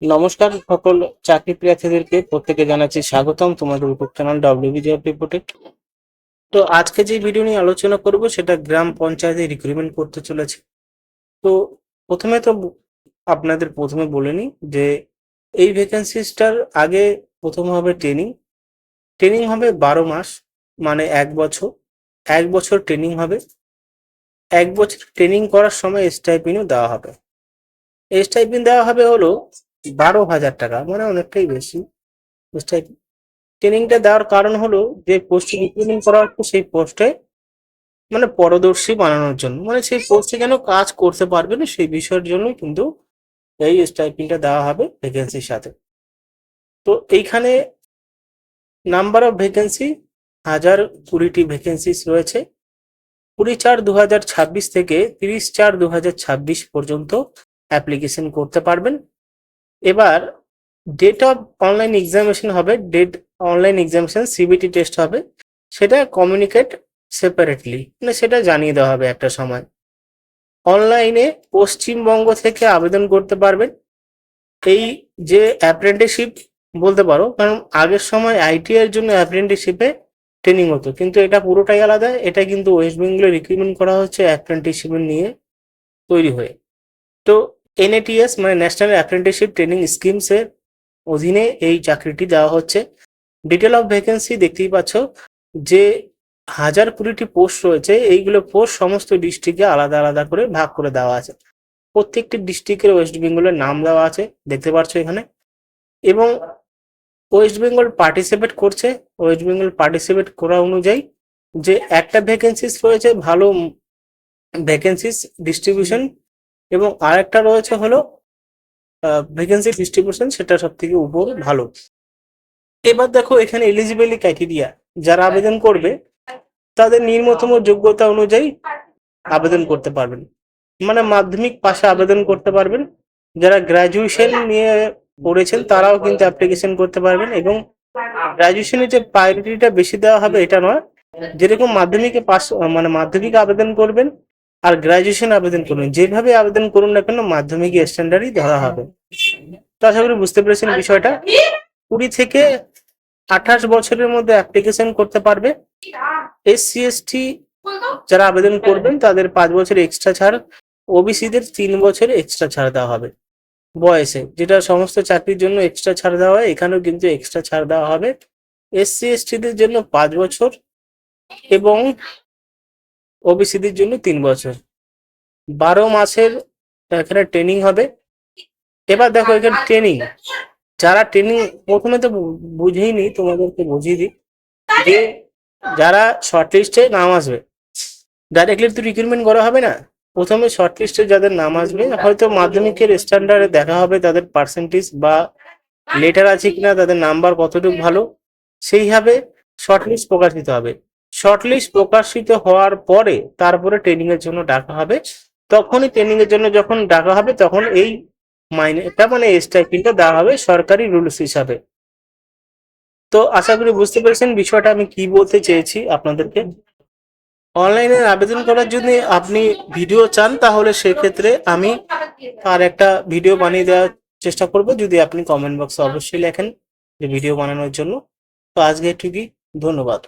নমস্কার সকল চাকরি প্রার্থীদেরকে প্রত্যেকে জানাচ্ছি স্বাগতম তোমাদের ইউটিউব চ্যানেল ডব্লিউবি জব রিপোর্টে। তো আজকে যে ভিডিও নিয়ে আলোচনা করব সেটা গ্রাম পঞ্চায়েতে রিক্রুটমেন্ট করতে চলেছে। তো প্রথমে তো আপনাদের প্রথমে বলে নিই যে এই ভ্যাকেন্সিসটার আগে প্রথম হবে ট্রেনিং হবে 12 মাস, মানে 1 বছর। 1 বছর ট্রেনিং হবে। 1 বছর ট্রেনিং করার সময় স্টাইপেন্ডও দেওয়া হবে। এই স্টাইপেন্ড দেওয়া হবে হলো 12,000 টাকা, মানে অনেকটাই বেশি স্টাইপেন্ড। ট্রেনিংটা দেওয়ার কারণ হলো যে পোস্টে রিক্রুটমেন্ট করা হচ্ছে সেই পোস্টে মানে পারদর্শী বানানোর জন্য, মানে সেই পোস্টে যেন কাজ করতে পারবে না সেই বিষয়ের জন্যই কিন্তু এই স্টাইপেন্ডটা দেওয়া হবে ভ্যাকেন্সির সাথে। তো এইখানে নাম্বার অফ ভ্যাকেন্সি 1020টি ভ্যাকেন্সিস রয়েছে। 20/4/2026 থেকে 30/4/2026 পর্যন্ত অ্যাপ্লিকেশন করতে পারবেন। এবার ডেট অফ অনলাইন এক্সামিনেশন হবে, অনলাইন এক্সামিনেশন সিবিটি টেস্ট হবে, সেটা কমিউনিকেট সেপারেটলি, মানে সেটা জানিয়ে দেওয়া হবে একটা সময়। অনলাইনে পশ্চিমবঙ্গ থেকে আবেদন করতে পারবেন। এই যে অ্যাপ্রেন্টিসশিপ বলতে পারো, কারণ আগের সময় আইটি এর জন্য অ্যাপ্রেন্টিসশিপে ট্রেনিং হতো, কিন্তু এটা পুরোটাই আলাদা। এটা কিন্তু ওয়েস্ট বেঙ্গলে রিক্রুটমেন্ট করা হচ্ছে অ্যাপ্রেন্টিসশিপ নিয়ে তৈরি হয়ে। তো এনএটিএস মানে ন্যাশনাল অ্যাপ্রেন্টিসশিপ ট্রেনিং স্কিমসের অধীনে এই চাকরিটি দেওয়া হচ্ছে। ডিটেল অফ ভ্যাকেন্সি দেখতেই পাচ্ছ যে 1020টি পোস্ট রয়েছে। এইগুলো পোস্ট সমস্ত ডিস্ট্রিক্টে আলাদা আলাদা করে ভাগ করে দেওয়া আছে। প্রত্যেকটি ডিস্ট্রিক্টের ওয়েস্ট বেঙ্গলের নাম দেওয়া আছে, দেখতে পাচ্ছ এখানে। এবং ওয়েস্ট বেঙ্গল পার্টিসিপেট করছে। ওয়েস্ট বেঙ্গল পার্টিসিপেট করা অনুযায়ী যে একটা ভ্যাকেন্সিস রয়েছে ভালো ভ্যাকেন্সিস ডিস্ট্রিবিউশন, এবং আরেকটা রয়েছে হলো ভ্যাকেন্সি ডিস্ট্রিবিউশন, সেটা সব থেকে উপর ভালো। এবার দেখো এখানে এলিজিবিলিটি ক্রাইটেরিয়া, যারা আবেদন করবে তাদের নিম্নতম যোগ্যতা অনুযায়ী আবেদন করতে পারবেন, মানে মাধ্যমিক পাশে আবেদন করতে পারবেন। যারা গ্রাজুয়েশন নিয়ে পড়েছেন তারাও কিন্তু অ্যাপ্লিকেশন করতে পারবেন। এবং গ্রাজুয়েশনের যে প্রায়োরিটিটা বেশি দেওয়া হবে এটা নয়, যেরকম মাধ্যমিকে পাস মানে মাধ্যমিক আবেদন করবেন আর গ্রাজুয়েশন আবেদন করবেন, যেভাবে আবেদন করুন না কেন মাধ্যমিক স্ট্যান্ডার্ডই ধরা হবে। তো আশা করি বুঝতে পেরেছেন বিষয়টা। 20 থেকে 28 বছরের মধ্যে অ্যাপ্লিকেশন করতে পারবে। এসসি এসটি যারা আবেদন করবেন তাদের 5 বছর এক্সট্রা ছাড়, ওবিসিদের 3 বছর এক্সট্রা ছাড় দেওয়া হবে বয়সে, যেটা সমস্ত চাকরির জন্য এক্সট্রা ছাড় দেওয়া হয়, এখানেও কিন্তু এক্সট্রা ছাড় দেওয়া হবে। এসসি এসটিদের জন্য 5 বছর এবং ওবিসিদের জন্য 3 বছর। 12 মাসের এখানে ট্রেনিং হবে। এবার দেখো এখানে ট্রেনিং, যারা ট্রেনিং প্রথমে তো বুঝেই নি, তোমাদেরকে বুঝিয়ে দিই যে যারা শর্ট লিস্টে নাম আসবে, ডাইরেক্টলি তো রিক্রুটমেন্ট করা হবে না। প্রথমে শর্ট লিস্টে যাদের নাম আসবে, হয়তো মাধ্যমিকের স্ট্যান্ডার্ডে দেখা হবে তাদের পার্সেন্টেজ বা লেটার আছে কিনা, তাদের নাম্বার কতটুকু ভালো, সেইভাবে শর্ট লিস্ট প্রকাশিত হবে। শর্ট লিস্ট প্রকাশিত হওয়ার পরে তারপরে ট্রেনিং এর জন্য ডাকা হবে। তখনই ট্রেনিং এর জন্য যখন ডাকা হবে তখন এই মাইনেটা মানে স্টাইপেন্ডটা দেওয়া হবে সরকারি রুলস হিসাবে। তো আশা করি বুঝতে পেরেছেন বিষয়টা আমি কি বলতে চেয়েছি আপনাদেরকে। অনলাইনে আবেদন করার জন্য আপনি ভিডিও চান তাহলে সেক্ষেত্রে আমি আর একটা ভিডিও বানিয়ে দেওয়ার চেষ্টা করব, যদি আপনি কমেন্ট বক্সে অবশ্যই লেখেন যে ভিডিও বানানোর জন্য। তো আজকে এটুকুই, ধন্যবাদ।